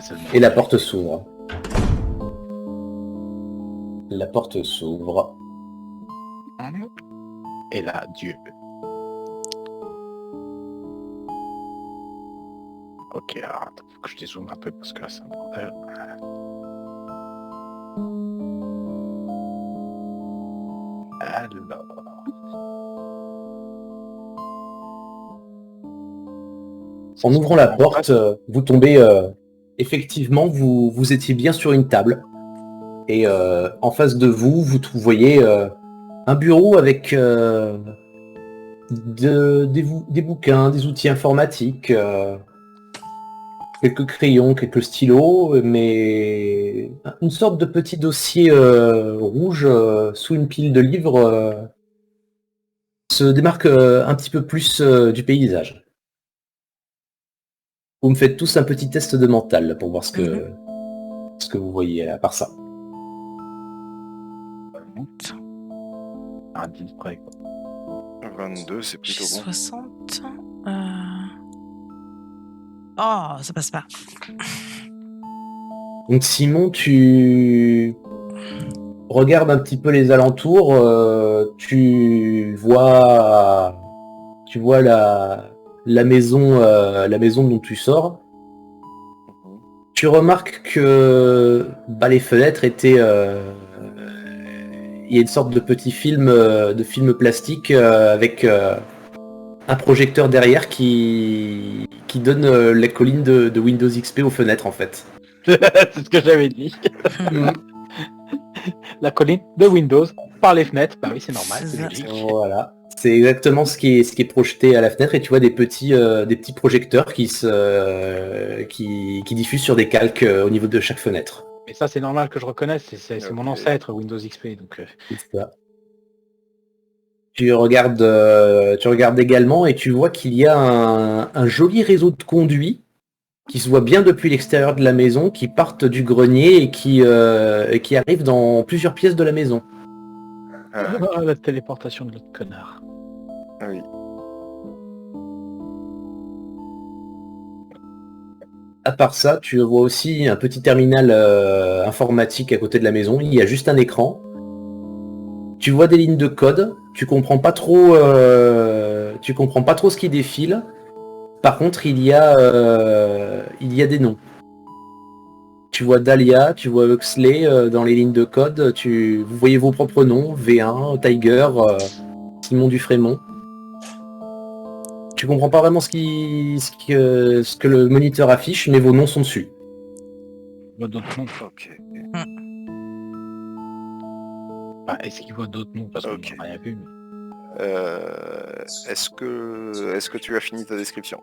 seulement. Et la porte s'ouvre. La porte s'ouvre. Et là, Dieu. Ok, alors, attends, faut que je dézoome un peu parce que là, c'est un bordel. Alors... En ouvrant la porte, vous tombez... effectivement, vous étiez bien sur une table. Et en face de vous, vous voyez un bureau avec des bouquins, des outils informatiques, quelques crayons, quelques stylos, mais une sorte de petit dossier rouge sous une pile de livres se démarque un petit peu plus du paysage. Vous me faites tous un petit test de mental pour voir ce que vous voyez à part ça. Un 10 près, quoi. 22, c'est J'ai plutôt bon. 60. Oh, ça passe pas. Donc Simon, tu regardes un petit peu les alentours, tu vois la maison dont tu sors. Tu remarques que les fenêtres étaient... il y a une sorte de petit film plastique avec un projecteur derrière qui donne la colline de Windows XP aux fenêtres en fait. C'est ce que j'avais dit. La colline de Windows par les fenêtres. Bah oui, c'est normal, c'est logique. Voilà. C'est exactement ce qui est projeté à la fenêtre et tu vois des petits projecteurs qui diffusent sur des calques au niveau de chaque fenêtre. Mais ça, c'est normal que je reconnaisse. C'est mon ancêtre Windows XP. Donc, C'est ça. Tu regardes également et tu vois qu'il y a un joli réseau de conduits qui se voit bien depuis l'extérieur de la maison, qui partent du grenier et qui arrivent dans plusieurs pièces de la maison. la téléportation de l'autre connard. Ah oui. À part ça, tu vois aussi un petit terminal informatique à côté de la maison. Il y a juste un écran. Tu vois des lignes de code. Tu comprends pas trop ce qui défile. Par contre, il y a des noms. Tu vois Dahlia, tu vois Huxley dans les lignes de code. Vous voyez vos propres noms, V1, Tiger, Simon Dufrémont. Tu comprends pas vraiment ce que le moniteur affiche, mais vos noms sont dessus. Il voit d'autres noms. Ok. Est-ce qu'il voit d'autres noms? Parce qu'on Ok. n'a rien vu. Est-ce que tu as fini ta description?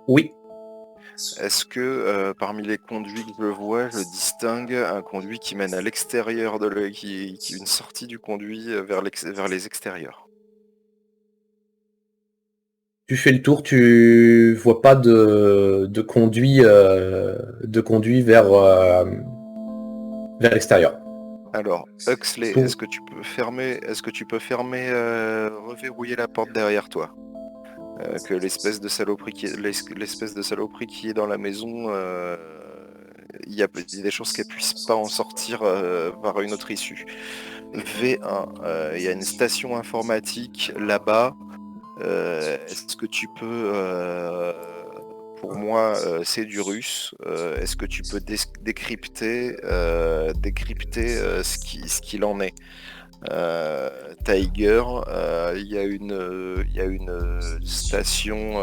Oui. Est-ce que parmi les conduits que je vois, je distingue un conduit qui mène à l'extérieur qui une sortie du conduit vers les extérieurs? Tu fais le tour, tu vois pas de conduit vers l'extérieur. Alors, Huxley, est-ce que tu peux fermer, reverrouiller la porte derrière toi? Que l'espèce de saloperie qui est dans la maison, il y a des chances qu'elle puisse pas en sortir par une autre issue. V1, il y a une station informatique là-bas. Est-ce que tu peux, pour moi, c'est du russe. Est-ce que tu peux décrypter ce qu'il en est? Tiger, il y a une station,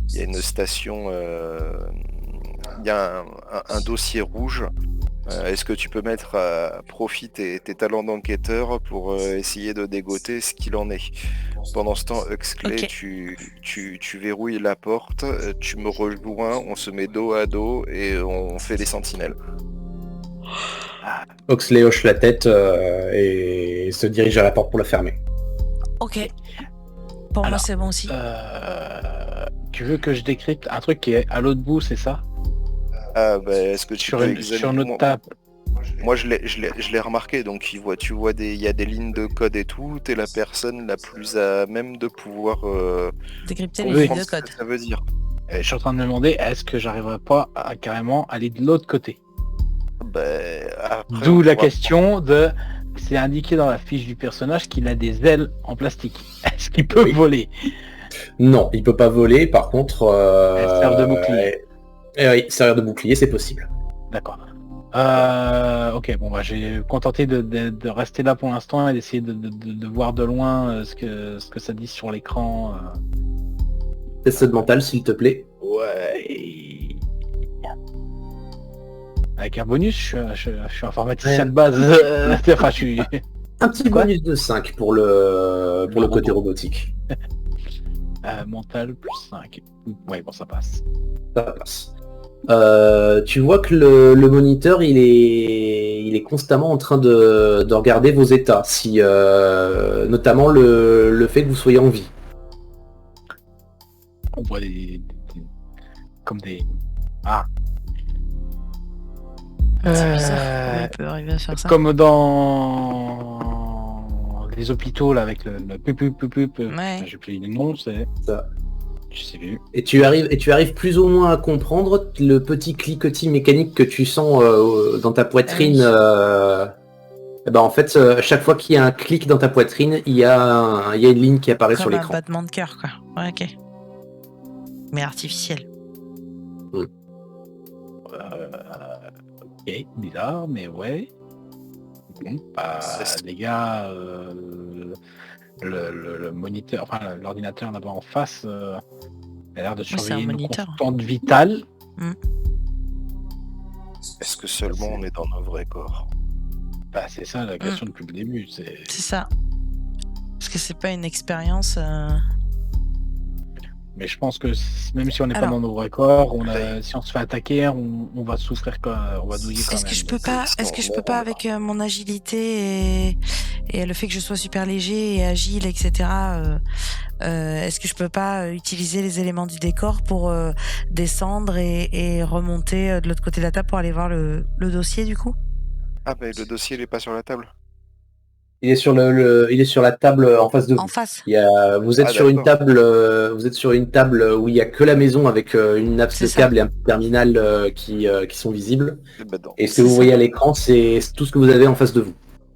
il y a un dossier rouge. Est-ce que tu peux mettre à profit tes talents d'enquêteur pour essayer de dégoter ce qu'il en est? Pendant ce temps, Huxley, Ok. tu verrouilles la porte, tu me rejoins, on se met dos à dos et on fait les sentinelles. Huxley hoche la tête et se dirige vers la porte pour la fermer. Ok. Pour moi, Alors, c'est bon aussi. Tu veux que je décrypte un truc qui est à l'autre bout, c'est ça? Est-ce que tu Sur peux sur notre table. Moi je l'ai il y a des lignes de code et tout, t'es la personne la plus à même de pouvoir Décrypter les comprendre lignes de ce que code. ça veut dire. Je suis en train de me demander, est-ce que j'arriverai pas à carrément aller de l'autre côté? Après, D'où on la pourra- question de... C'est indiqué dans la fiche du personnage qu'il a des ailes en plastique. Est-ce qu'il peut Oui. voler? Non, il peut pas voler, par contre... Elles servent de bouclier. Oui, servir de bouclier, c'est possible. D'accord. Ok, bon, je vais contenter de rester là pour l'instant et d'essayer de voir de loin ce que ça dit sur l'écran. Test de mental, s'il te plaît. Ouais. Avec un bonus, je suis informaticien Ouais. de base. Enfin, je suis... Un petit Quoi bonus de 5 pour le côté robot. robotique. Mental plus 5. Ouais, bon, ça passe. Ça passe. Tu vois que le moniteur, il est constamment en train de regarder vos états, si notamment le fait que vous soyez en vie. On voit comme des... Ah. C'est bizarre. Comment il peut arriver à faire ça? Comme dans les hôpitaux là avec le pup. Ouais. J'ai plus les noms, c'est Ça. Je sais plus. Et tu arrives plus ou moins à comprendre le petit cliquetis mécanique que tu sens dans ta poitrine. Eh ben en fait, chaque fois qu'il y a un clic dans ta poitrine, il y a une ligne qui apparaît sur Comme un l'écran. battement de cœur, quoi. Ouais, ok. Mais artificiel. Ok, bizarre, mais ouais. Bon, les gars, le moniteur, enfin l'ordinateur là-bas en face, a l'air de c'est un surveiller une moniteur. constante vitale. Est-ce que seulement on est dans nos vrais corps? C'est ça la question depuis le début. C'est ça. Parce que c'est pas une expérience. Mais je pense que même si on n'est pas Alors. dans nos vrais corps, si on se fait attaquer, on va souffrir, on va douiller quand Est-ce même. que je peux pas, avec mon agilité et le fait que je sois super léger et agile, etc. Est-ce que je peux pas utiliser les éléments du décor pour descendre et remonter de l'autre côté de la table pour aller voir le dossier du coup? Ah mais le dossier il est pas sur la table. Il est sur il est sur la table en face de vous. En face. Vous êtes sur une d'accord. table, où il y a que la maison avec une nappe C'est de ça. câble et un petit terminal qui sont visibles. Non. Et ce que C'est vous ça. voyez à l'écran, c'est tout ce que vous avez en face de vous.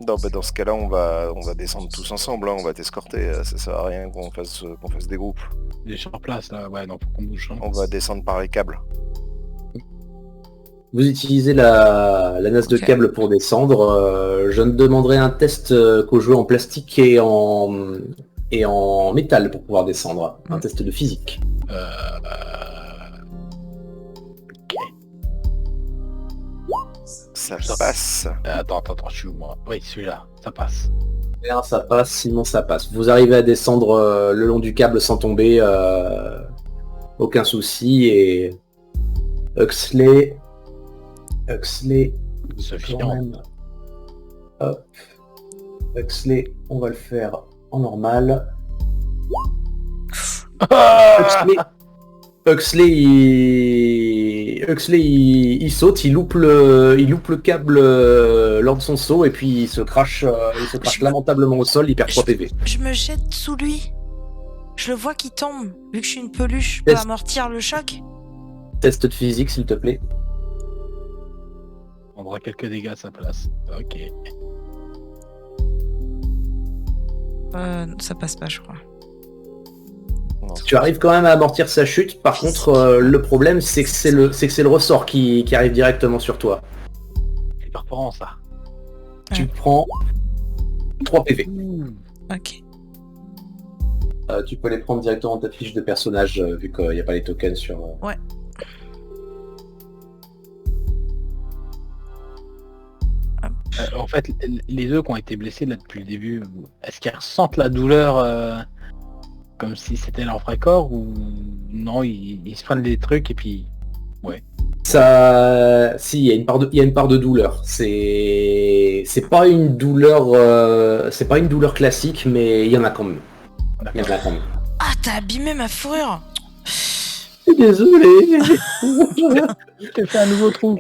Non, dans ce cas-là, on va descendre tous ensemble, hein, on va t'escorter. Ça sert à rien qu'on fasse des groupes. Il est sur place là, ouais, non, faut qu'on bouge. On va descendre par les câbles. Vous utilisez la nasse de Ok. câble pour descendre. Je ne demanderai un test qu'aux joueurs en plastique et en métal pour pouvoir descendre. Un test de physique. Ok. Ça passe. Attends, je suis où moi? Oui, celui-là, ça passe. Bien, ça passe, sinon ça passe. Vous arrivez à descendre le long du câble sans tomber. Aucun souci. Et Huxley, Sophie, quand même. Hop. Huxley, on va le faire en normal. Huxley, il saute, il loupe le câble lors de son saut et puis il se crache lamentablement au sol, il perd 3 PV. Je me jette sous lui. Je le vois qui tombe. Vu que je suis une peluche, je peux Test. amortir le choc. Test de physique s'il te plaît. On aura quelques dégâts à sa place. Ok. Ça passe pas, je crois. Non. Tu arrives quand même à amortir sa chute, par contre le problème c'est que c'est le ressort qui arrive directement sur toi. C'est perforant ça. Tu prends 3 PV. Ok. Tu peux les prendre directement de ta fiche de personnage vu qu'il n'y a pas les tokens sur... Ouais. En fait, les deux qui ont été blessés là depuis le début, est-ce qu'ils ressentent la douleur comme si c'était leur vrai corps ou non, ils se prennent des trucs et puis... Ça, si, il y a une part de douleur. C'est pas une douleur, classique, mais il y en a quand même. Ah, t'as abîmé ma fourrure. Désolé. Je t'ai fait un nouveau trou.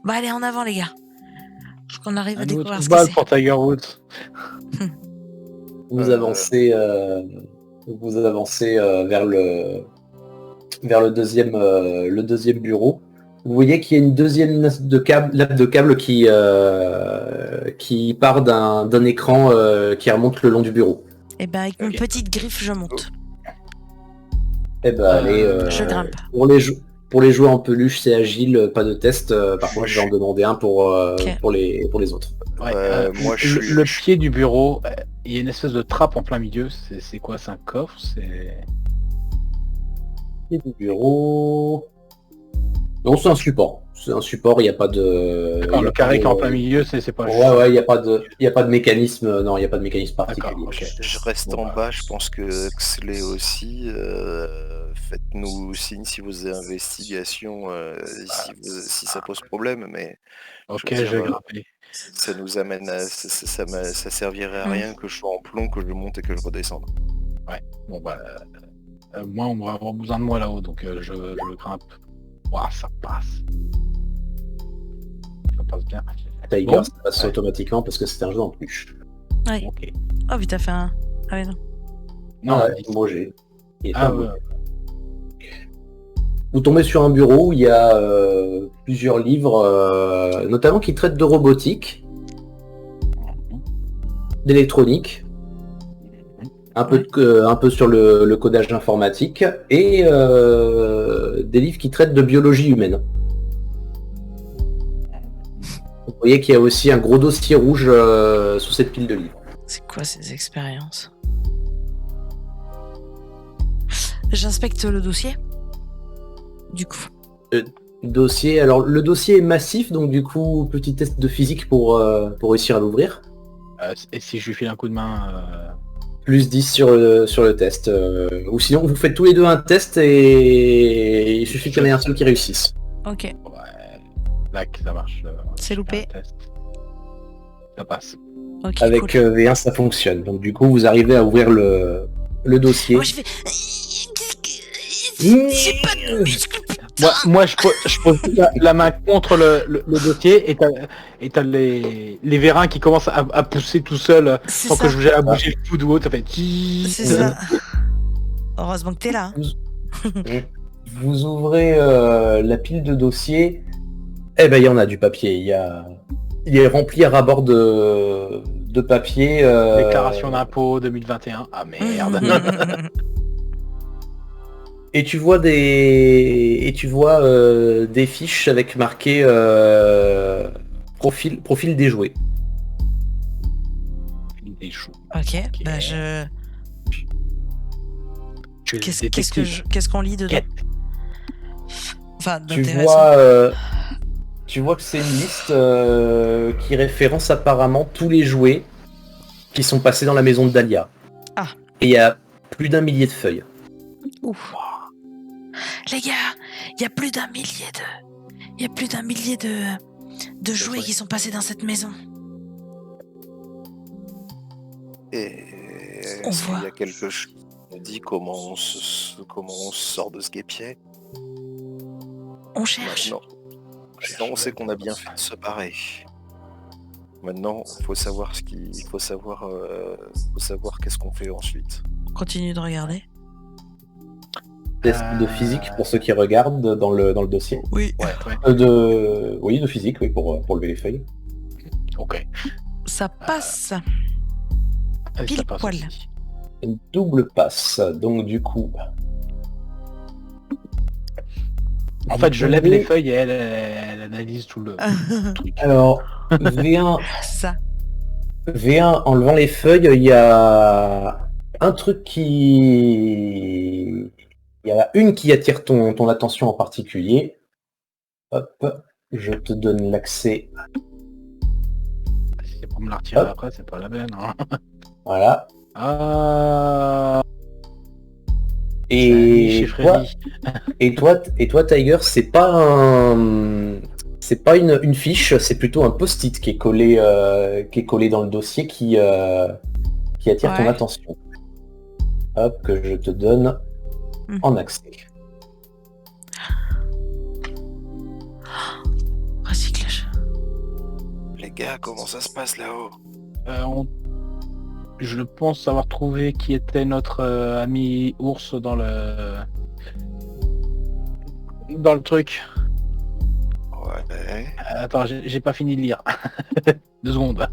Bah allez, en avant les gars. Faut qu'on arrive à Un nouveau découvrir trou ce de que balle c'est. pour Tiger Woods. Vous avancez Vous avancez vers le deuxième bureau. Vous voyez qu'il y a une deuxième nappe de câble qui part d'un écran qui remonte le long du bureau. Et ben avec une petite griffe, je monte. Eh ben, allez, Je grimpe. pour les joueurs en peluche, c'est agile, pas de test. Par contre, je vais en demander un pour les autres. Ouais, moi, je suis- le pied du bureau, il y a une espèce de trappe en plein milieu. C'est quoi? C'est un coffre? C'est... Et du bureau. Non, c'est un support. C'est un support, il n'y a pas de. D'accord, le carré qui est en plein milieu, c'est pas... Ouais, il n'y a pas de mécanisme. Non, il n'y a pas de mécanisme particulier. D'accord, ok. Je reste Bon, en bah, bas, je pense que Xley aussi. Faites-nous signe si vos investigations, si ça pose problème, mais Ok, je veux je vais dire, grimper. ça nous amène à... ça servirait à rien que je sois en plomb, que je monte et que je redescende. Bon bah... moi, on va avoir besoin de moi là-haut, donc je grimpe. Ouah, ça passe. Ça passe bien. Tiger, Bon. ça passe automatiquement parce que c'est un jeu en plus. Ouais. Ok. Oh, puis t'as fait un... Ah oui, non. Non, ouais, moi j'ai. Ah, ouais. Vous tombez sur un bureau où il y a plusieurs livres, notamment qui traitent de robotique, d'électronique, un peu sur le codage informatique, et des livres qui traitent de biologie humaine. Vous voyez qu'il y a aussi un gros dossier rouge sous cette pile de livres. C'est quoi ces expériences? J'inspecte le dossier. Du coup. Dossier, alors le dossier est massif, donc du coup, petit test de physique pour réussir à l'ouvrir. Et si je lui file un coup de main... Plus 10 sur le test. Ou sinon, vous faites tous les deux un test et il suffit qu'il y en ait un seul qui réussisse. Ok. Ouais, là, ça marche. C'est loupé. Un test. Ça passe. Ok, Avec cool. V1, ça fonctionne. Donc du coup, vous arrivez à ouvrir le dossier. Moi, je fais... J'ai pas de muscle, putain. Moi, je pose la main contre le dossier et t'as les vérins qui commencent à pousser tout seul C'est sans ça. que je à bouger le coude ou autre. Ça fait... C'est ça. Heureusement que t'es là. Vous ouvrez la pile de dossiers. Eh ben, il y en a du papier. Il est rempli à ras-bord de papier. Déclaration d'impôt 2021. Ah merde. Et tu vois des fiches avec marqué profil des jouets. Des choux. Ok, Ok. bah je... Tu es Qu'est-ce qu'on lit dedans? Quête. Enfin, Tu d'intéressant. vois que c'est une liste qui référence apparemment tous les jouets qui sont passés dans la maison de Dahlia. Ah. Et il y a plus d'1 millier de feuilles. Ouf. Les gars, il y a plus d'un millier de jouets qui sont passés dans cette maison. Et On est-ce qu'il voit. y a quelque chose qui nous dit comment on se sort de ce guépier? On cherche. Maintenant, on sait qu'on a bien fait de se barrer. Maintenant, faut savoir qu'est-ce qu'on fait ensuite. On continue de regarder. Test de physique pour ceux qui regardent dans le dossier. Oui. Ouais. Oui, de physique, oui, pour lever les feuilles. Ok. Ça passe. Allez, Pile ça passe poil. aussi. Une double passe. Donc du coup. En fait, je lève les feuilles et elle analyse tout le truc. Alors, V1, Ça. V1, en levant les feuilles, il y a un truc qui... Il y a une qui attire ton attention en particulier. Hop, je te donne l'accès. Si c'est pour me la retirer Hop. après, c'est pas la peine. Hein. Voilà. Ah. Et Chez toi, Freddy. toi, Tiger, c'est pas une fiche, c'est plutôt un post-it qui est collé dans le dossier qui attire ton Ouais. attention. Hop, que je te donne en accès. Recyclage. Les gars, comment ça se passe là-haut? On je pense avoir trouvé qui était notre ami ours dans le truc. Ouais. Attends, j'ai pas fini de lire. 2 secondes.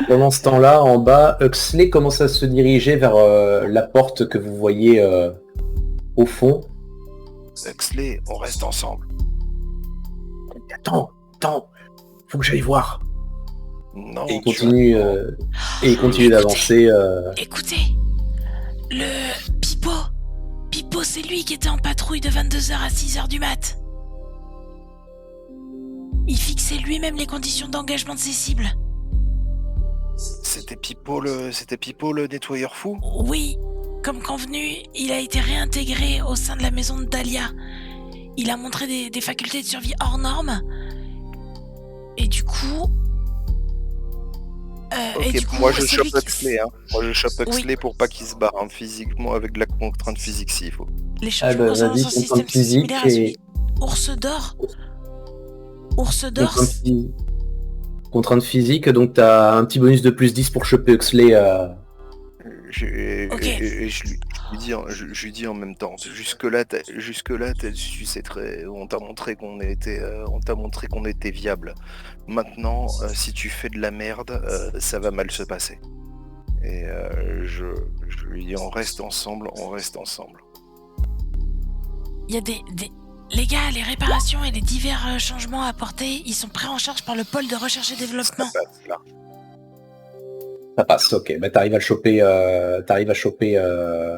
Pendant ce temps-là, en bas, Huxley commence à se diriger vers la porte que vous voyez au fond. Huxley, on reste ensemble. Attends, faut que j'aille voir. Non, Et il continue d'avancer. Écoutez, le Pipo, c'est lui qui était en patrouille de 22h à 6h du mat. Il fixait lui-même les conditions d'engagement de ses cibles. C'était Pipo le nettoyeur fou? Oui, comme convenu, il a été réintégré au sein de la maison de Dahlia. Il a montré des facultés de survie hors normes. Et du coup... moi je chope Huxley, qui... Moi je chope Huxley pour pas qu'il se barre physiquement avec de la contrainte physique s'il faut. Les changements concernant son système contrainte physique similaire à celui Ours d'or. Contrainte physique, donc t'as un petit bonus de plus 10 pour choper Huxley. Et je lui dis en même temps, jusque-là, tu sais on t'a montré qu'on était viable. Maintenant, si tu fais de la merde, ça va mal se passer. Et je lui dis, on reste ensemble. Il y a les gars, les réparations et les divers changements apportés, ils sont pris en charge par le pôle de recherche et développement. Ça passe, là. Ça passe, ok. Bah, t'arrives à choper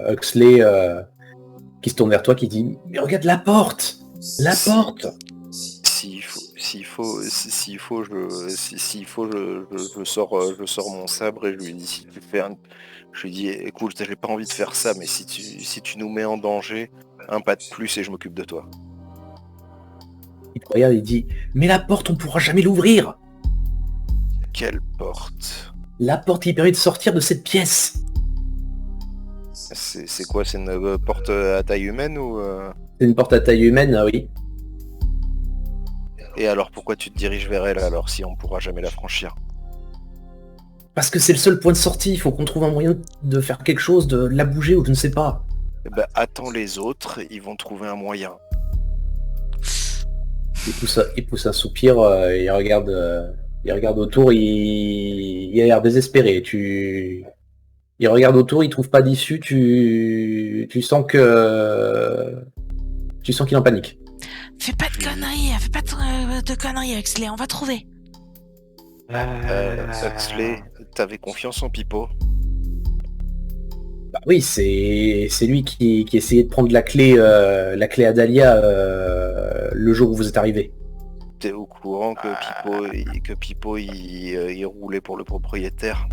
Huxley qui se tourne vers toi, qui dit « Mais regarde la porte. S'il faut, je sors mon sabre et je lui dis si tu fais je lui dis écoute, j'ai pas envie de faire ça, mais si tu nous mets en danger, un pas de plus et je m'occupe de toi. » Il te regarde et dit « Mais la porte, on pourra jamais l'ouvrir. Quelle porte? La porte qui permet de sortir de cette pièce. » C'est quoi? C'est une porte à taille humaine ou C'est une porte à taille humaine, ah oui. Et alors pourquoi tu te diriges vers elle alors si on pourra jamais la franchir? Parce que c'est le seul point de sortie, il faut qu'on trouve un moyen de faire quelque chose, de la bouger ou je ne sais pas. Eh ben, attends les autres, ils vont trouver un moyen. Il pousse un soupir, il regarde autour, il a l'air désespéré. Il regarde autour, il trouve pas d'issue, tu sens qu'il est en panique. Fais pas de conneries, Huxley, on va trouver. Huxley, t'avais confiance en Pipo? Bah oui, c'est lui qui essayait de prendre la clé à Dahlia le jour où vous êtes arrivé. T'es au courant que Pipo il roulait pour le propriétaire?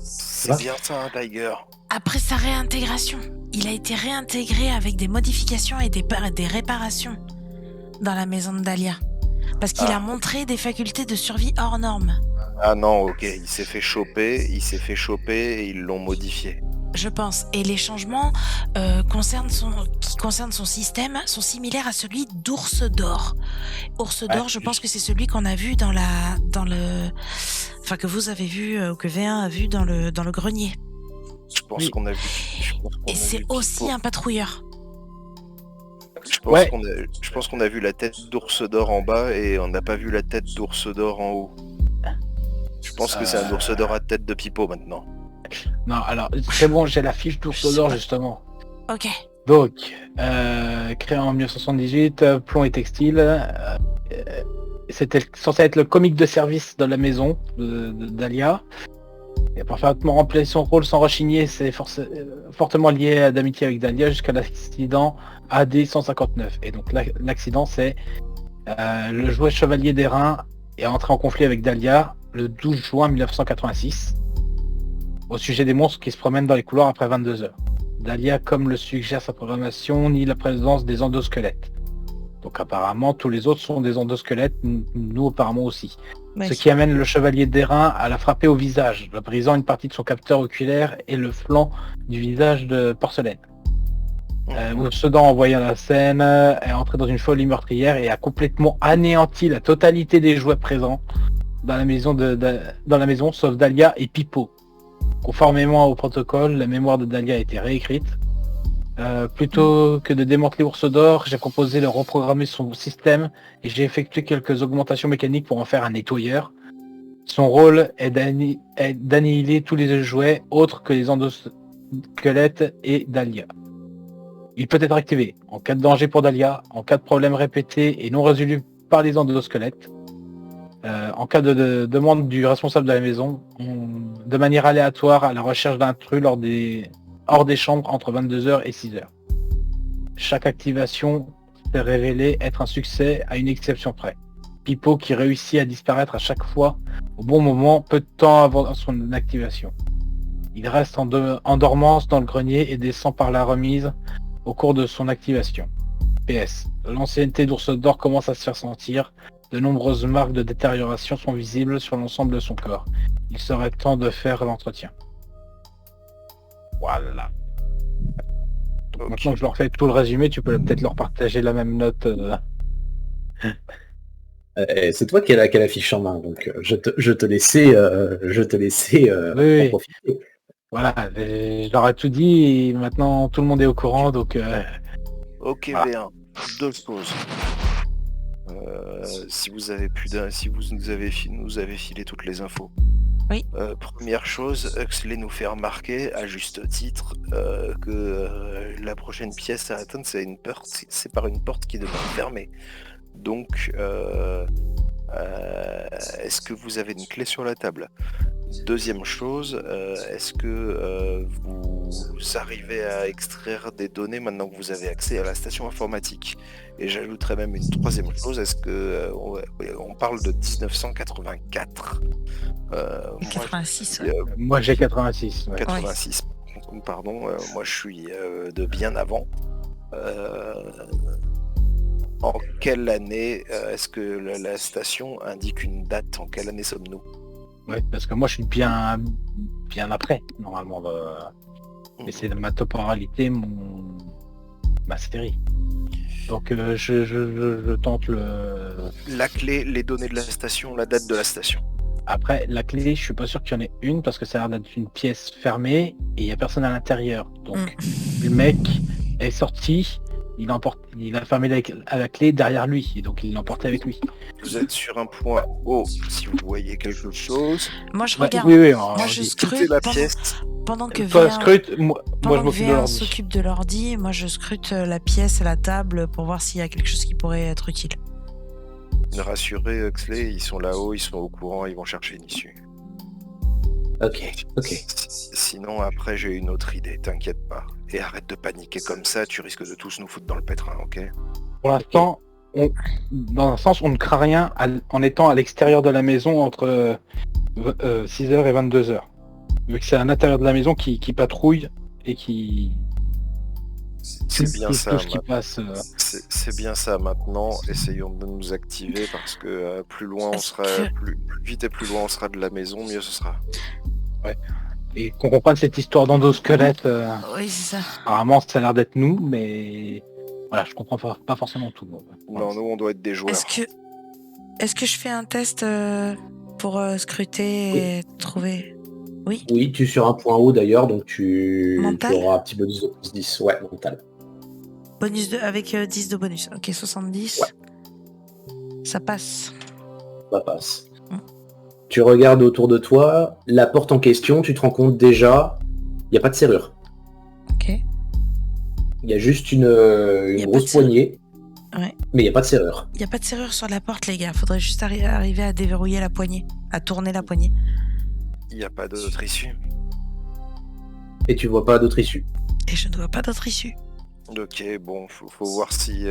C'est bien ça, hein, Tiger. Après sa réintégration, il a été réintégré avec des modifications et des réparations dans la maison de Dahlia. Parce qu'il a montré des facultés de survie hors normes. Ah non, ok, il s'est fait choper et ils l'ont modifié. Je pense. Et les changements qui concernent son système sont similaires à celui d'Ours d'or. Ours d'or, je pense que c'est celui qu'on a vu enfin que vous avez vu, ou que V1 a vu dans le grenier. Je pense qu'on a vu. Et c'est aussi un patrouilleur. Je pense qu'on a vu la tête d'Ours d'or en bas et on n'a pas vu la tête d'Ours d'or en haut. Je pense que c'est un ours d'or à tête de Pipo maintenant. Non, alors, c'est bon, j'ai la fiche d'ours d'or justement. Ok. Donc, créé en 1978, plomb et textile. C'était censé être le comique de service de la maison de Dahlia. Il a parfaitement rempli son rôle sans rechigner, c'est fortement lié d'amitié avec Dahlia jusqu'à l'accident AD 159. Et donc l'accident, c'est le jouet chevalier d'airain est entré en conflit avec Dahlia le 12 juin 1986 au sujet des monstres qui se promènent dans les couloirs après 22h. Dahlia, comme le suggère sa programmation, nie la présence des endosquelettes. Donc apparemment tous les autres sont des endosquelettes, nous apparemment aussi. Ce qui amène le chevalier d'airain à la frapper au visage, brisant une partie de son capteur oculaire et le flanc du visage de porcelaine. Sedan, en voyant la scène, est entré dans une folie meurtrière et a complètement anéanti la totalité des jouets présents dans la maison, sauf Dahlia et Pipo. Conformément au protocole, la mémoire de Dahlia a été réécrite. Plutôt que de démanteler Ours d'Or, j'ai proposé de reprogrammer son système et j'ai effectué quelques augmentations mécaniques pour en faire un nettoyeur. Son rôle est d'annihiler tous les jouets autres que les endosquelettes et Dahlia. Il peut être activé en cas de danger pour Dahlia, en cas de problème répété et non résolu par les endosquelettes, en cas de demande du responsable de la maison, de manière aléatoire à la recherche d'intrus hors des chambres entre 22h et 6h. Chaque activation s'est révélée être un succès à une exception près. Pipo qui réussit à disparaître à chaque fois au bon moment, peu de temps avant son activation. Il reste en dormance dans le grenier et descend par la remise au cours de son activation. PS. L'ancienneté d'Ours d'Or commence à se faire sentir. De nombreuses marques de détérioration sont visibles sur l'ensemble de son corps. Il serait temps de faire l'entretien. Voilà. Donc, maintenant que je leur fais tout le résumé, tu peux peut-être leur partager la même note. C'est toi qui as la fiche en main, donc je te laissais Oui. en profiter. Voilà, je leur ai tout dit et maintenant tout le monde est au courant, donc... Ok, Voilà. V1. Deux choses. Si vous avez nous avez filé toutes les infos. Oui. Première chose, Huxley nous fait remarquer, à juste titre, que la prochaine pièce à atteindre, c'est par une porte qui demeure fermée. Donc, est-ce que vous avez une clé sur la table? Deuxième chose, est-ce que vous arrivez à extraire des données maintenant que vous avez accès à la station informatique? Et j'ajouterais même une troisième chose, est-ce que on parle de 1984 86, moi j'ai 86. Ouais. 86, pardon, moi je suis de bien avant. En quelle année est-ce que la station indique une date? En quelle année sommes-nous? Ouais, parce que moi je suis bien après, normalement. Mais c'est ma temporalité, ma série. Donc je tente le... La clé, les données de la station, la date de la station. Après, la clé, je suis pas sûr qu'il y en ait une, parce que ça a l'air d'être une pièce fermée, et il y a personne à l'intérieur. Donc le mec est sorti, il a fermé la clé derrière lui, et donc il l'a emporté avec lui. Vous êtes sur un point haut, si vous voyez quelque chose. Moi je Ouais, regarde. oui, Moi je Écoutez scrute la pendant, pièce. pendant que Toi, V1 scrute, moi je pendant que m'occupe de V1 l'ordi. s'occupe de l'ordi, moi je scrute la pièce et la table pour voir s'il y a quelque chose qui pourrait être utile. Rassurez Huxley, ils sont là-haut, ils sont au courant, ils vont chercher une issue. Ok. Sinon, après, j'ai une autre idée, t'inquiète pas. Et arrête de paniquer comme ça, tu risques de tous nous foutre dans le pétrin, ok? Pour l'instant, dans un sens, on ne craint rien en étant à l'extérieur de la maison entre 6h et 22h. Vu que c'est à l'intérieur de la maison qui patrouille et qui... C'est bien ça. Tout ce qui passe... C'est bien ça maintenant. Essayons de nous activer parce que plus loin on Est-ce sera, que- plus vite et plus loin on sera de la maison, mieux ce sera. Et qu'on comprenne cette histoire d'endosquelette, Oui, c'est ça. apparemment ça a l'air d'être nous, mais... Voilà, je comprends pas forcément tout. Non, nous on doit être des joueurs. Est-ce que je fais un test pour scruter et trouver... Oui. Oui, tu es sur un point haut d'ailleurs, donc tu Mental auras un petit bonus de plus 10. Ouais, mental. Bonus avec 10 de bonus. Ok, 70. Ouais. Ça passe. Ça passe. Mm. Tu regardes autour de toi, la porte en question, tu te rends compte déjà, il n'y a pas de serrure. Ok. Il y a juste une Y a pas grosse de serrure. poignée, Ouais. mais il n'y a pas de serrure. Il n'y a pas de serrure sur la porte, les gars. Faudrait juste arriver à déverrouiller la poignée. À tourner la poignée. Il n'y a pas d'autre issue. Et tu vois pas d'autre issue. Et je ne vois pas d'autre issue. Ok, bon, faut voir si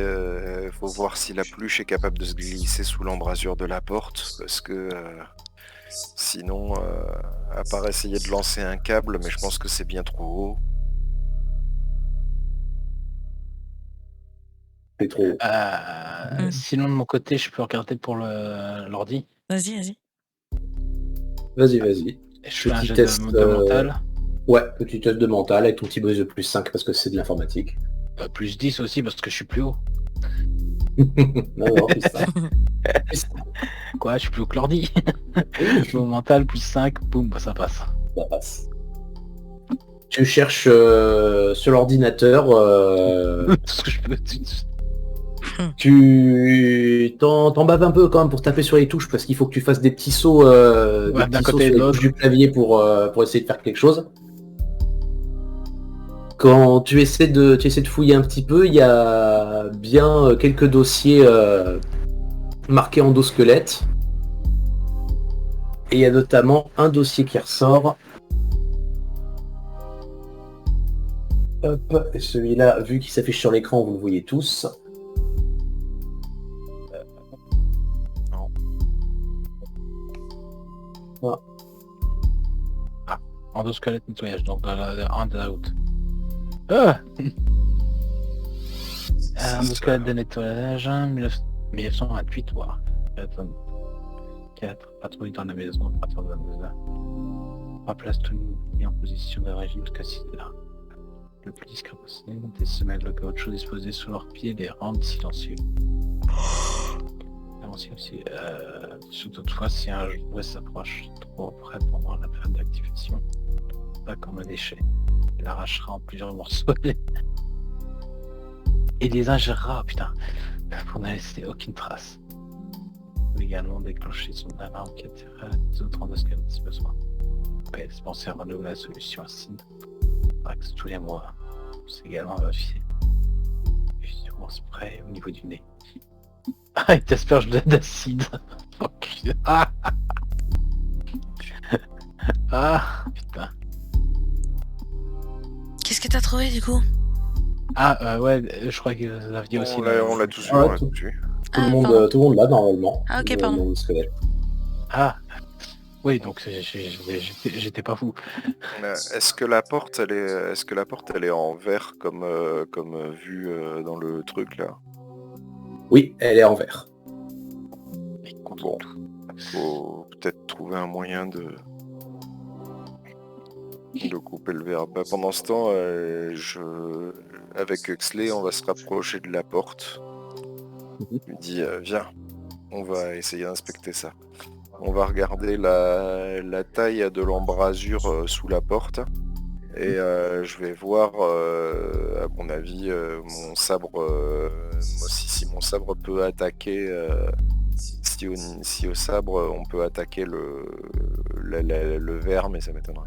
la pluche est capable de se glisser sous l'embrasure de la porte, parce que sinon, à part essayer de lancer un câble, mais je pense que c'est bien trop haut. C'est trop. Sinon de mon côté, je peux regarder pour l'ordi. Vas-y. Vas-y. Je fais un Petit jet test, de mental. Ouais, petit test de mental avec ton petit bonus de plus 5 parce que c'est de l'informatique. Plus 10 aussi parce que je suis plus haut. Non, c'est ça. Quoi, je suis plus haut que l'ordi. Au mental, plus 5, boum, bah, ça passe. Ça passe. Tu cherches sur l'ordinateur. Tout ce que je peux. Tu t'en baves un peu quand même pour taper sur les touches parce qu'il faut que tu fasses des petits sauts, d'un côté et de sur les l'autre. touches du clavier pour essayer de faire quelque chose. Quand tu essaies de fouiller un petit peu, il y a bien quelques dossiers marqués endosquelette. Et il y a notamment un dossier qui ressort. Hop, et celui-là, vu qu'il s'affiche sur l'écran, vous le voyez tous. Endosquelette nettoyage, donc un de la route. Ah endosquelette de nettoyage, 1928, voire. 4, patrouille dans la maison à partir de 22h. Replace tout mis en position de régime jusqu'à 6h. Le plus discret possible, des semelles de caoutchouc disposées sous leurs pieds les rendent silencieux. Aussi, sous toutefois, si un jouet s'approche trop près pendant la période d'activation, pas comme un déchet, il arrachera en plusieurs morceaux et les ingérera, putain, pour ne laisser aucune trace. Il peut également déclencher son alarme qui attirera les autres endosquelettes si besoin. PS penser à renouveler la solution acide. Axe tous les mois. C'est également vérifié. Fusion spray au niveau du nez. Ah, il t'asperge d'acide. Ok. Ah. Ah, putain. Qu'est-ce que t'as trouvé du coup? Ah, ouais, je crois que vous aviez aussi... On l'a tous vu, Ah, on l'a tous vu. Tout le monde l'a normalement. Ah, ok, pardon. Endosquelette. Ah, oui, donc j'étais pas fou. Est-ce que la porte elle est en verre comme vu dans le truc là? Oui, elle est en verre. Bon, faut peut-être trouver un moyen de couper le verre. Bah, pendant ce temps, avec Huxley, on va se rapprocher de la porte. Il me dit viens, on va essayer d'inspecter ça. On va regarder la taille de l'embrasure sous la porte. Et je vais voir, à mon avis, mon sabre, si mon sabre peut attaquer, si au sabre on peut attaquer le verre, mais ça m'étonnerait.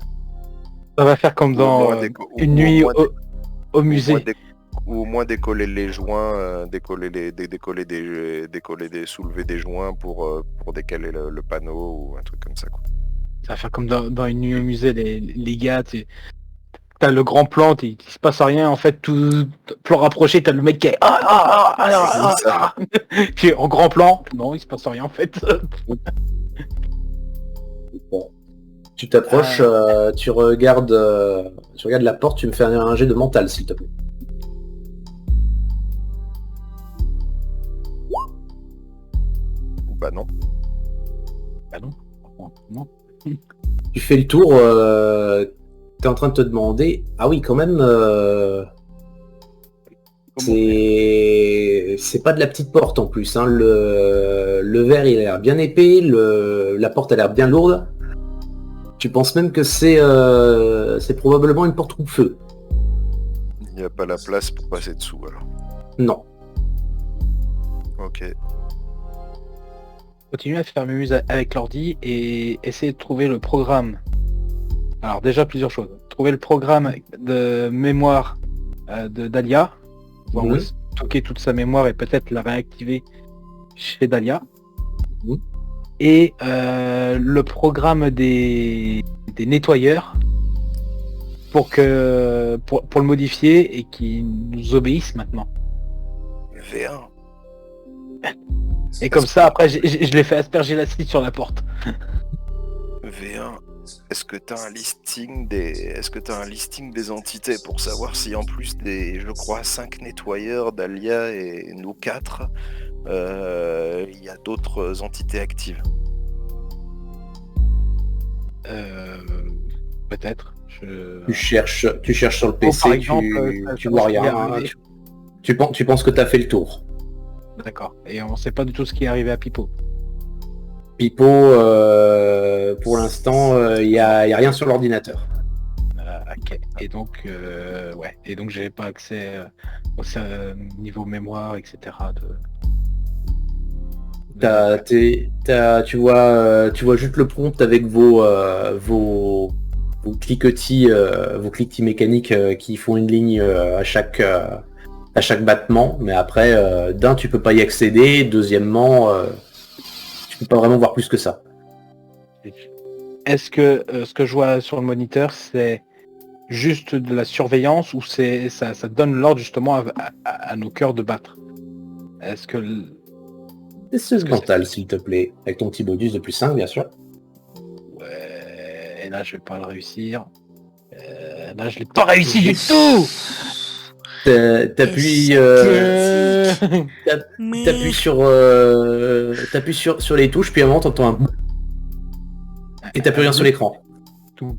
Ça va faire comme dans une nuit au musée. Ou au moins décoller les joints, soulever des joints pour décaler le panneau ou un truc comme ça, quoi. Ça va faire comme dans une nuit au musée, les gars, t'as le grand plan, il se passe rien, en fait, tout plan rapproché, t'as le mec qui est puis en grand plan, non, il se passe rien en fait. Bon. Tu t'approches, tu regardes la porte, tu me fais un jet de mental s'il te plaît. Bah non. Bah non. Non. Tu fais le tour, t'es en train de te demander, ah oui quand même, c'est pas de la petite porte en plus, hein. Le verre il a l'air bien épais, la porte a l'air bien lourde. Tu penses même que c'est probablement une porte coupe-feu. Il n'y a pas la place pour passer dessous alors. Non. Ok. Continuez à faire mumuse avec l'ordi et essayez de trouver le programme. Alors déjà plusieurs choses. Trouver le programme de mémoire de Dahlia. On va stocker toute sa mémoire et peut-être la réactiver chez Dahlia. Et le programme des nettoyeurs pour le modifier et qu'il nous obéisse maintenant. V1. Et comme ça après je l'ai fait asperger l'acide sur la porte. V1. Est-ce que tu as un listing des entités pour savoir si en plus des, je crois, 5 nettoyeurs, Dahlia et nous 4, il y a d'autres entités actives? Peut-être. Tu cherches sur le PC, par exemple, tu vois rien. Hein, tu penses que tu as fait le tour. D'accord. Et on sait pas du tout ce qui est arrivé à Pipo. Pipo, pour l'instant, il y a rien sur l'ordinateur. Ok. Et donc, ouais. Et donc, j'avais pas accès au niveau mémoire, etc. Tu vois juste le prompt avec vos cliquetis, vos cliquetis mécaniques qui font une ligne à chaque battement, mais après, d'un, tu peux pas y accéder, deuxièmement, tu peux pas vraiment voir plus que ça. Est-ce que ce que je vois sur le moniteur, c'est juste de la surveillance ou ça donne l'ordre justement à nos cœurs de battre? Est-ce que Testeuse que mentale, s'il te plaît, avec ton petit bonus de plus 5, bien sûr. ouais, et là je vais pas le réussir. Là je l'ai pas réussi du tout. T'appuies sur les touches, puis à un moment t'entends un bout et t'as plus rien sur l'écran. Tout.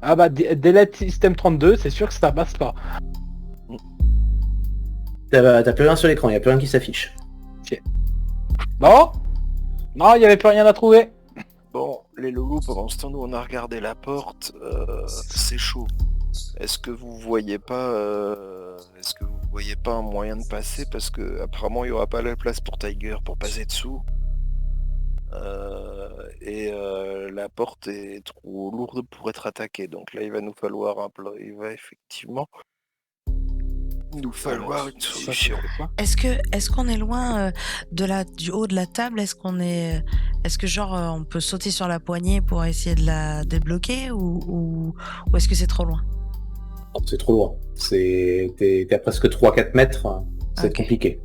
Ah bah delete système 32, c'est sûr que ça passe pas. T'as plus rien sur l'écran, il n'y a plus rien qui s'affiche. Bon, non, il y avait plus rien à trouver. Bon, les loulous, pendant ce temps, nous on a regardé la porte, c'est chaud. Est-ce que vous voyez pas un moyen de passer, parce que apparemment il y aura pas la place pour Tiger pour passer dessous. La porte est trop lourde pour être attaquée, donc là il va nous falloir il va effectivement nous falloir une solution. Est-ce qu'on est loin du haut de la table? Est-ce que genre on peut sauter sur la poignée pour essayer de la débloquer ou est-ce que c'est trop loin? Non, c'est trop loin. T'es à presque 3-4 mètres, hein. C'est Ok. compliqué.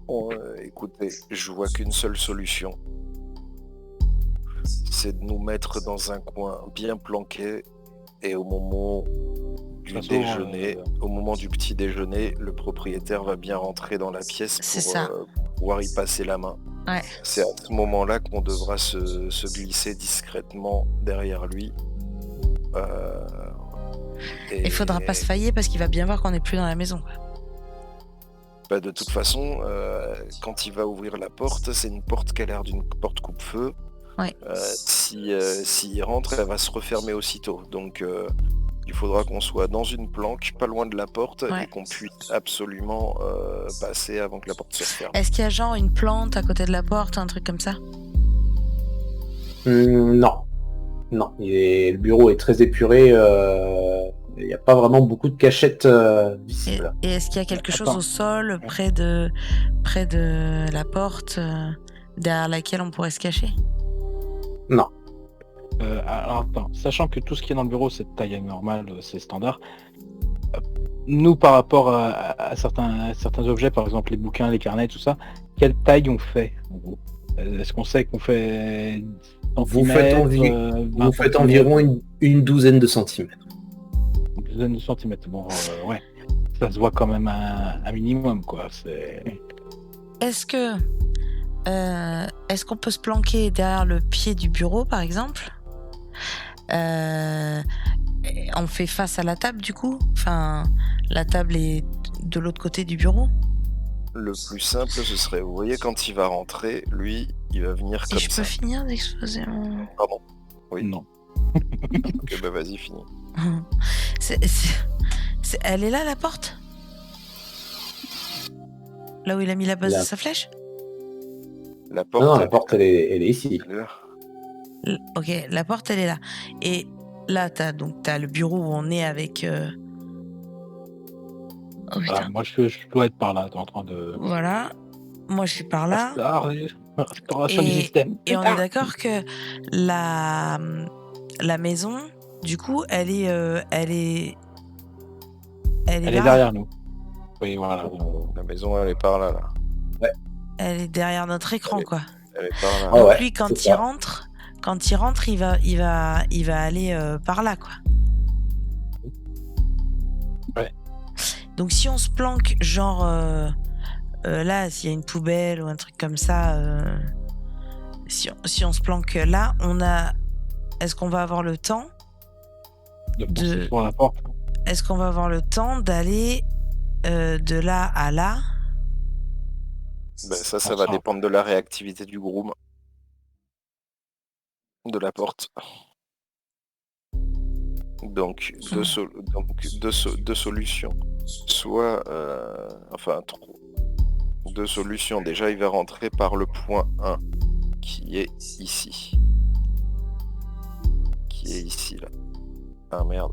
Bon, écoutez, je vois qu'une seule solution. C'est de nous mettre dans un coin bien planqué et au moment du De toute façon, au moment du petit déjeuner, le propriétaire va bien rentrer dans la pièce C'est pour ça. pouvoir y passer la main. Ouais. C'est à ce moment-là qu'on devra se glisser discrètement derrière lui. Il faudra pas se failler parce qu'il va bien voir qu'on n'est plus dans la maison. Bah, de toute façon, quand il va ouvrir la porte, c'est une porte qui a l'air d'une porte coupe-feu. Ouais. S'il rentre, elle va se refermer aussitôt. Donc il faudra qu'on soit dans une planque, pas loin de la porte, Ouais. et qu'on puisse absolument passer avant que la porte se referme. Est-ce qu'il y a genre une plante à côté de la porte, un truc comme ça? Non. Non. Le bureau est très épuré. Il n'y a pas vraiment beaucoup de cachettes visibles. Et est-ce qu'il y a quelque chose Attends. au sol près de la porte derrière laquelle on pourrait se cacher? Non. Alors attends, sachant que tout ce qui est dans le bureau c'est de taille normale, c'est standard. Nous par rapport à certains objets, par exemple les bouquins, les carnets, tout ça, quelle taille on fait en gros? Est-ce qu'on sait qu'on fait Vous faites, vous faites environ une douzaine de centimètres. Une douzaine de centimètres. Bon, ouais, ça se voit quand même un minimum, quoi. Est-ce qu'on peut se planquer derrière le pied du bureau, par exemple? On fait face à la table, du coup? Enfin, la table est de l'autre côté du bureau? Le plus simple, ce serait, vous voyez, quand il va rentrer, lui, il va venir Et comme je ça. peux finir d'exposer mon... Pardon. Oui. Non. Ok, bah vas-y, finis. Elle est là, la porte? Là où il a mis la base Là. de sa flèche? La porte. Non, la porte, elle est ici. Elle est là. Ok, la porte, elle est là. Et là, t'as le bureau où on est avec... Oh putain. Moi, je dois être par là, t'es en train de... Voilà. Moi, je suis par là. Restauration du système. Et on est d'accord que la maison, du coup, elle est derrière nous. Oui, voilà. La maison, elle est par là, là. Elle est derrière notre écran, quoi. Elle est par là. Ah Donc ouais, lui, quand c'est il ça. rentre, il va aller par là, quoi. Ouais. Donc si on se planque, genre là, s'il y a une poubelle ou un truc comme ça, si on se planque là, est-ce qu'on va avoir le temps De passer sur la porte. Est-ce qu'on va avoir le temps d'aller de là à là? Ben, ça va dépendre de la réactivité du groom. De la porte. Donc, deux solutions. Soit, deux solutions. Déjà, il va rentrer par le point 1, qui est ici. Là. Ah merde.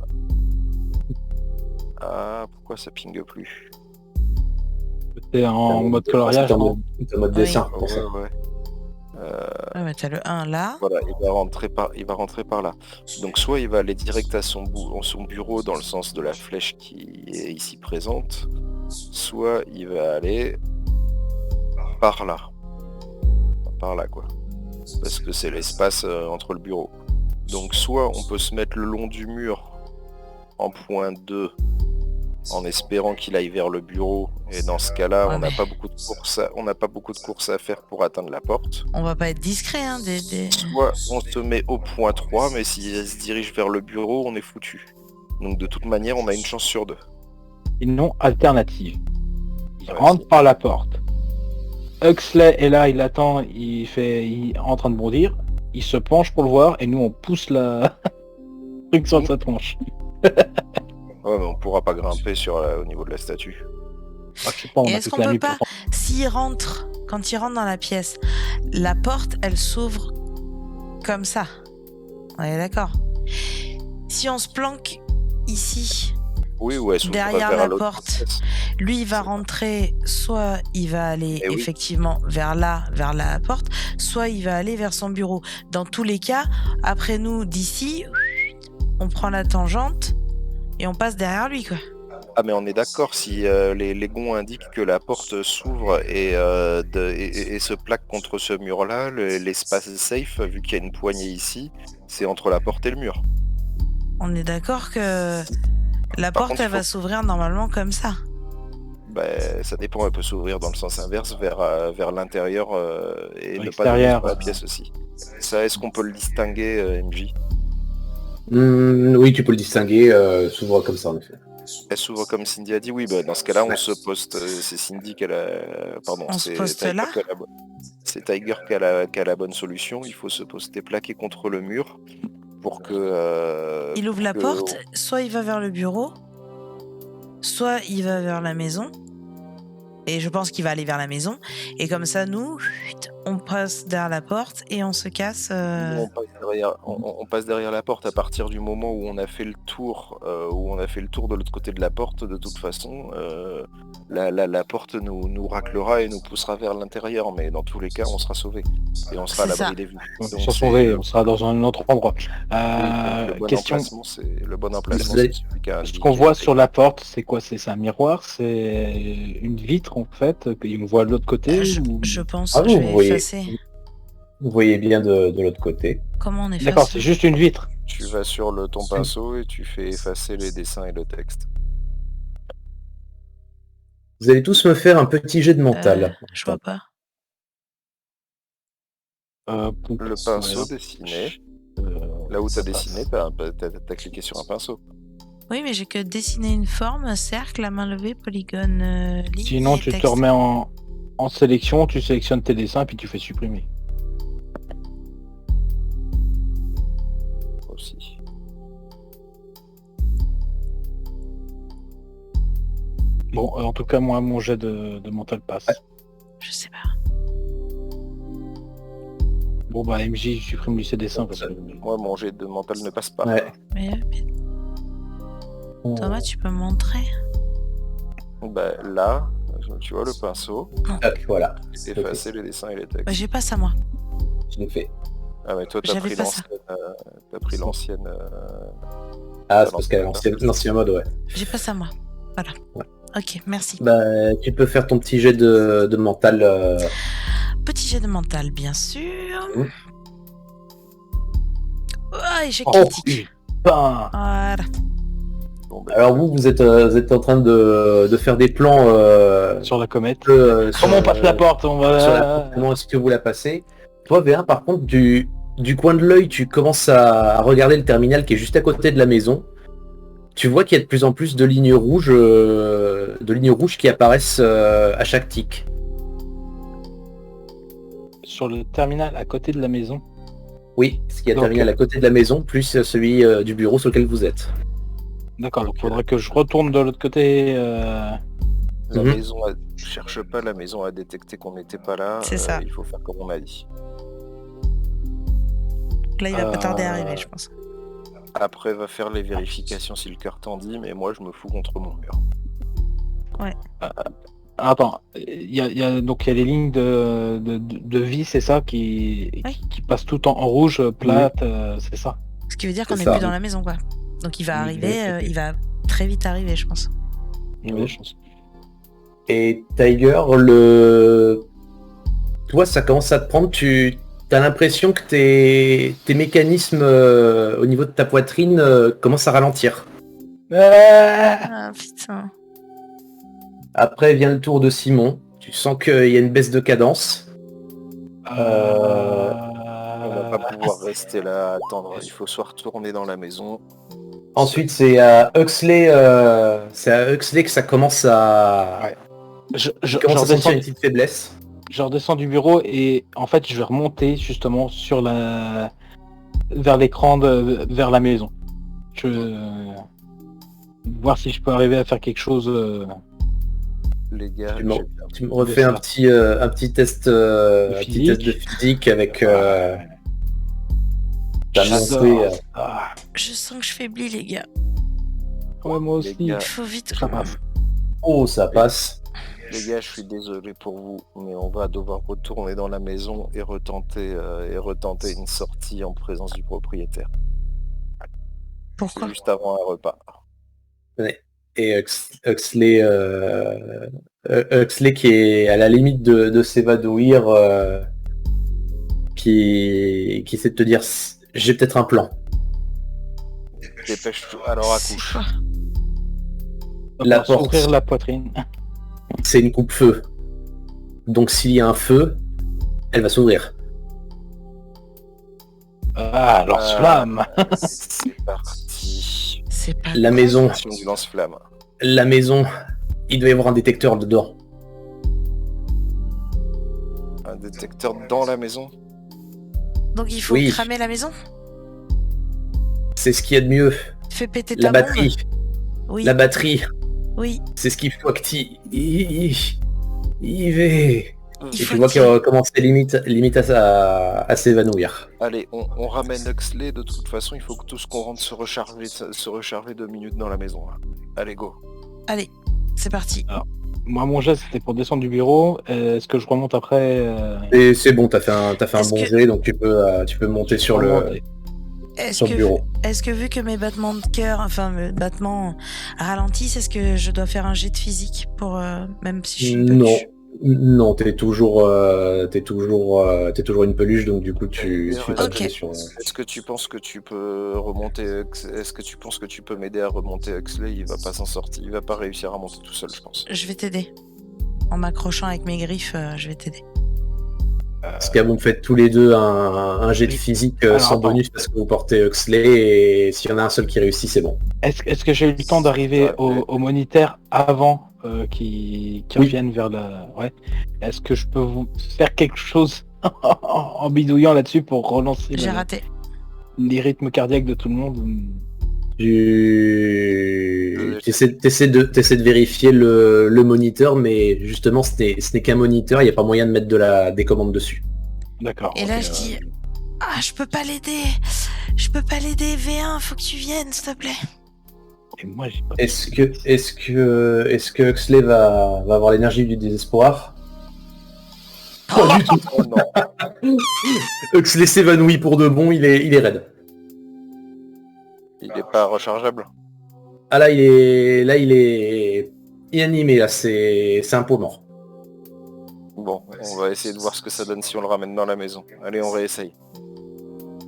Ah, pourquoi ça pingue plus? C'est en mode coloriage. En mode dessin. Pour ça. Ouais. Ouais, mais t'as le 1 là. Voilà, il va rentrer par là. Donc soit il va aller direct à son bureau dans le sens de la flèche qui est ici présente, soit il va aller par là. Par là quoi. Parce que c'est l'espace entre le bureau. Donc soit on peut se mettre le long du mur en point 2 en espérant qu'il aille vers le bureau, et dans ce cas-là, on n'a pas beaucoup de courses à faire pour atteindre la porte. On va pas être discret, hein, Soit on se met au point 3, mais s'il se dirige vers le bureau, on est foutu. Donc de toute manière, on a une chance sur 2. Sinon, alternative. Il rentre par la porte. Huxley est là, il attend, il est en train de bondir. Il se penche pour le voir, et nous on pousse la truc sur sa tronche. Ouais, mais on pourra pas grimper au niveau de la statue. Ah, je sais pas, on Et a est-ce toute qu'on la peut nuit pas, pour- quand il rentre dans la pièce, la porte, elle s'ouvre comme ça. On est d'accord. Si on se planque ici, Oui, ouais, s'ouvre derrière vers la l'autre porte, pièce. lui il va rentrer, soit il va aller Eh oui. effectivement vers la porte, soit il va aller vers son bureau. Dans tous les cas, après nous, d'ici, on prend la tangente et on passe derrière lui, quoi. Ah mais on est d'accord, si les gonds indiquent que la porte s'ouvre et se plaque contre ce mur-là, l'espace safe, vu qu'il y a une poignée ici, c'est entre la porte et le mur. On est d'accord que la Par porte, contre, elle va s'ouvrir normalement comme ça. Ça dépend, elle peut s'ouvrir dans le sens inverse vers l'intérieur et ne pas L'extérieur. donner sur la pièce aussi. Ça, est-ce qu'on peut le distinguer, MJ? Oui, tu peux le distinguer, s'ouvre comme ça en effet. Elle s'ouvre comme Cindy a dit, oui, dans ce cas-là, on se poste. C'est Cindy qui a la... Pardon, On se c'est poste Tiger là qui a la bonne. C'est Tiger qui a la bonne solution. Il faut se poster plaqué contre le mur pour que... Il ouvre la porte, soit il va vers le bureau, soit il va vers la maison. Et je pense qu'il va aller vers la maison. Et comme ça, nous, on passe derrière la porte et on se casse. On passe derrière la porte à partir du moment où on a fait le tour, de l'autre côté de la porte. De toute façon, la porte nous raclera et nous poussera vers l'intérieur. Mais dans tous les cas, on sera sauvé et on sera à C'est ça. l'abri des vues. On Donc, sera sauvé, on sera dans un autre endroit. le bon Question. emplacement, le bon emplacement, Vous avez- c'est celui qui a Ce indiqué qu'on voit que- sur la porte, c'est quoi? C'est un miroir? C'est une vitre en fait? On voit de l'autre côté? ou- Je pense Ah, que je vous vais voyez. effacer. Vous voyez bien de l'autre côté. Comment on efface? D'accord, c'est juste une vitre. Tu vas sur ton pinceau et tu fais effacer les dessins et le texte. Vous allez tous me faire un petit jet de mental. Je vois pas. Le pinceau dessiné. Là où tu as dessiné, t'as cliqué sur un pinceau. Oui, mais j'ai que dessiner une forme, cercle, la main levée, polygone, ligne. Sinon, et tu te texte. remets en sélection, tu sélectionnes tes dessins, puis tu fais supprimer. Aussi. Bon, en tout cas, moi, mon jet de mental passe. Je sais pas. Bon, bah, MJ, supprime lui ses dessins. Parce que... Moi, mon jet de mental ne passe pas. Ouais. Mais Thomas, tu peux me montrer? Là, tu vois le pinceau, Tac, voilà. effacer les dessins et les textes. Bah, j'ai pas ça, moi. Je l'ai fait. Ah mais toi t'as J'avais pris pas ça. l'ancienne. Ah, c'est parce qu'elle est l'ancien mode, ouais. J'ai pas ça, moi. Voilà. Ouais. Ok, merci. Bah, tu peux faire ton petit jet de mental. Petit jet de mental, bien sûr. Mmh. Oh, échec Oh, critique. putain. Voilà. Bon, bah, Alors vous êtes en train de faire des plans Sur la comète. sur, Comment on passe la porte? On va... sur la porte, comment est-ce que vous la passez? Toi, V1, par contre, du coin de l'œil, tu commences à regarder le terminal qui est juste à côté de la maison. Tu vois qu'il y a de plus en plus de lignes rouges qui apparaissent à chaque tic. Sur le terminal à côté de la maison. Oui, ce qui a Donc, terminal à côté de la maison, plus celui du bureau sur lequel vous êtes. D'accord, donc il faudrait que je retourne de l'autre côté. La Mhm. maison cherche pas, la maison a détecté qu'on n'était pas là. C'est ça. Il faut faire comme on a dit. Là, il va pas tarder à arriver, je pense. Après, va faire les vérifications si le cœur t'en dit, mais moi, je me fous contre mon mur. Attends, donc il y a les lignes de vie, c'est ça, qui passent tout en rouge, plate, c'est ça. Ce qui veut dire qu'on C'est n'est ça. plus dans la maison, quoi. Donc il va Oui, arriver, ok. il va très vite arriver, je pense. Il y a des chances. Et Tiger, toi, ça commence à te prendre. Tu as l'impression que tes mécanismes au niveau de ta poitrine commencent à ralentir. Ah putain. Après vient le tour de Simon. Tu sens qu'il y a une baisse de cadence. On va pas pouvoir rester là à attendre. Il faut soit retourner dans la maison. Ensuite, c'est à Huxley, que ça commence à, Ouais. Je commence à sentir redescends, une petite faiblesse. je redescends du bureau et en fait je vais remonter justement vers l'écran vers la maison. Voir si je peux arriver à faire quelque chose. Les gars, Tu me refais ça. un petit test, un petit test de physique avec. T'as J'adore. montré, Ah, Je sens que je faiblis, les gars. ouais, moi aussi. Les gars, Il faut vite. Ça passe. Oh, ça passe. les gars, je suis désolé pour vous, mais on va devoir retourner dans la maison et retenter une sortie en présence du propriétaire. Pourquoi? Juste avant un repas. Et Huxley, Huxley qui est à la limite de s'évanouir, qui essaie de te dire j'ai peut-être un plan. Dépêche-toi, alors C'est accouche. quoi? La Pour porte. s'ouvrir la poitrine. C'est une coupe-feu. Donc s'il y a un feu, elle va s'ouvrir. Ah, lance-flamme. C'est parti. C'est pas La con. maison, Action du lance-flamme. la maison, il doit y avoir un détecteur dedans. Un détecteur dans la maison. Donc il faut Oui. cramer la maison? C'est ce qu'il y a de mieux. Fais péter ta La bombe. batterie, Oui, la batterie, oui. c'est ce qu'il faut activer. Il va. Il Et faut tu vois qu'il activer. commence limite à s'évanouir. Allez, on ramène Huxley. De toute façon, il faut que tous qu'on rentre se recharger 2 minutes dans la maison. Là. Allez, go. Allez, c'est parti. Moi, mon geste, c'était pour descendre du bureau. Est-ce que je remonte après Et c'est bon, t'as fait un Est-ce bon que- jet, donc tu peux monter sur le Est-ce bureau. est-ce que vu que mes battements de cœur, enfin mes battements ralentissent, est-ce que je dois faire un jet de physique pour même si je suis une Non, peluche? non, t'es toujours une peluche, donc du coup tu fais pas de Ok. jet sur. Est-ce que tu penses que tu peux remonter Est-ce que tu penses que tu peux m'aider à remonter Huxley? Il va pas s'en sortir. Il va pas réussir à monter tout seul, je pense. Je vais t'aider. En m'accrochant avec mes griffes, je vais t'aider. Parce qu'à vous faites tous les deux un jet de Oui. physique Alors, sans attends. bonus parce que vous portez Huxley et s'il y en a un seul qui réussit, c'est bon. Est-ce que j'ai eu le temps d'arriver Ouais, au moniteur avant qui Oui. reviennent vers la... Ouais. Est-ce que je peux vous faire quelque chose en bidouillant là-dessus pour relancer J'ai raté. les rythmes cardiaques de tout le monde? Tu essaies de vérifier le moniteur, mais justement ce n'est qu'un moniteur, il n'y a pas moyen de mettre des commandes dessus. D'accord. Et là ok, je dis ah je peux pas l'aider. Je peux pas l'aider. V1, faut que tu viennes, s'il te plaît. Et moi, j'ai pas... Est-ce que Huxley va avoir l'énergie du désespoir? Pas du tout. Oh non, Huxley s'évanouit pour de bon, il est raide. il est pas rechargeable. Ah là il est inanimé, là c'est un pot mort. Bon, on va essayer de voir ce que ça donne si on le ramène dans la maison. Allez, on réessaye.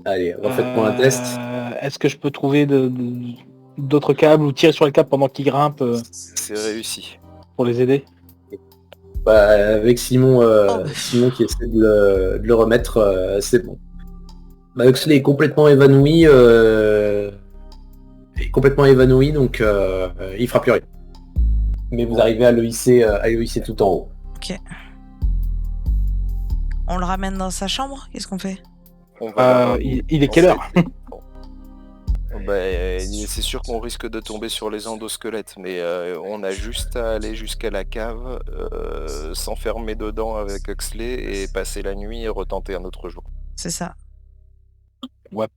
Allez, refaites-moi un test. Est-ce que je peux trouver d'autres câbles ou tirer sur le câble pendant qu'ils grimpent C'est réussi. pour les aider? Bah, avec Simon, Oh. Simon qui essaie de le remettre, c'est bon. Bah, Huxley est complètement évanoui, donc il fera plus rien. Mais vous arrivez à le hisser tout en haut. On le ramène dans sa chambre? Qu'est-ce qu'on fait? On va Il est quelle heure? C'est sûr qu'on risque de tomber sur les endosquelettes, mais on a juste à aller jusqu'à la cave, s'enfermer dedans avec Huxley et passer la nuit et retenter un autre jour. C'est ça. Ouais.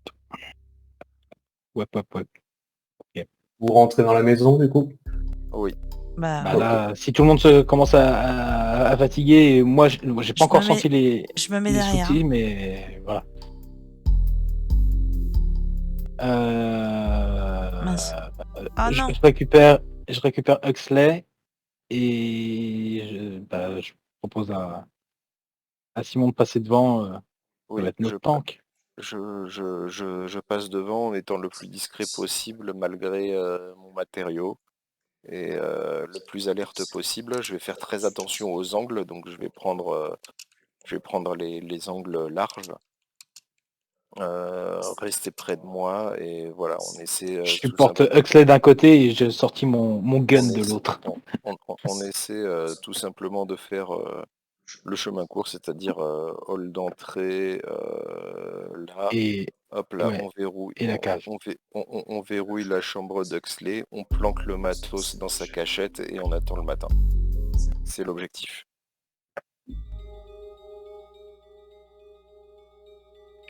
Ouais. Vous rentrez dans la maison du coup? Oui. Bah, Bah là, si tout le monde commence à fatiguer, moi j'ai pas encore senti les je me mets les derrière. soucis, mais voilà. Mince. Ah non. Je récupère Huxley et je propose à Simon de passer devant. Ça Oui, va être notre tank. je passe devant en étant le plus discret possible malgré mon matériau et le plus alerte possible. Je vais faire très attention aux angles, donc je vais prendre les angles larges. Rester près de moi et voilà, on essaie Je tout supporte simplement. Huxley d'un côté et j'ai sorti mon gun de l'autre. On essaie tout simplement de faire le chemin court, c'est-à-dire hall d'entrée, là, Et hop là, ouais, on verrouille, et la cave. on verrouille la chambre d'Huxley, on planque le matos dans sa cachette et on attend le matin. C'est l'objectif.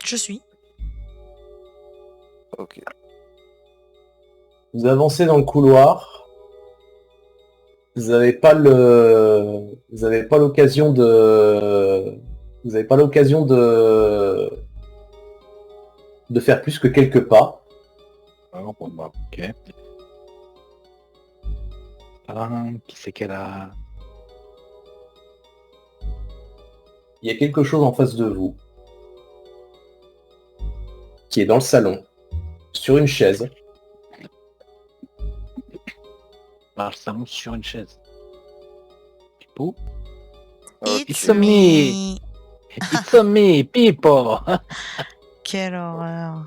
Je suis. Ok. Vous avancez dans le couloir. Vous n'avez pas l'occasion de faire plus que quelques pas. Alors, bon, bah, ok. Qui c'est qu'elle a? Il y a quelque chose en face de vous qui est dans le salon, sur une chaise. Dans le salon sur une chaise. Pipo? It's me. me. It's me, people. Quelle horreur.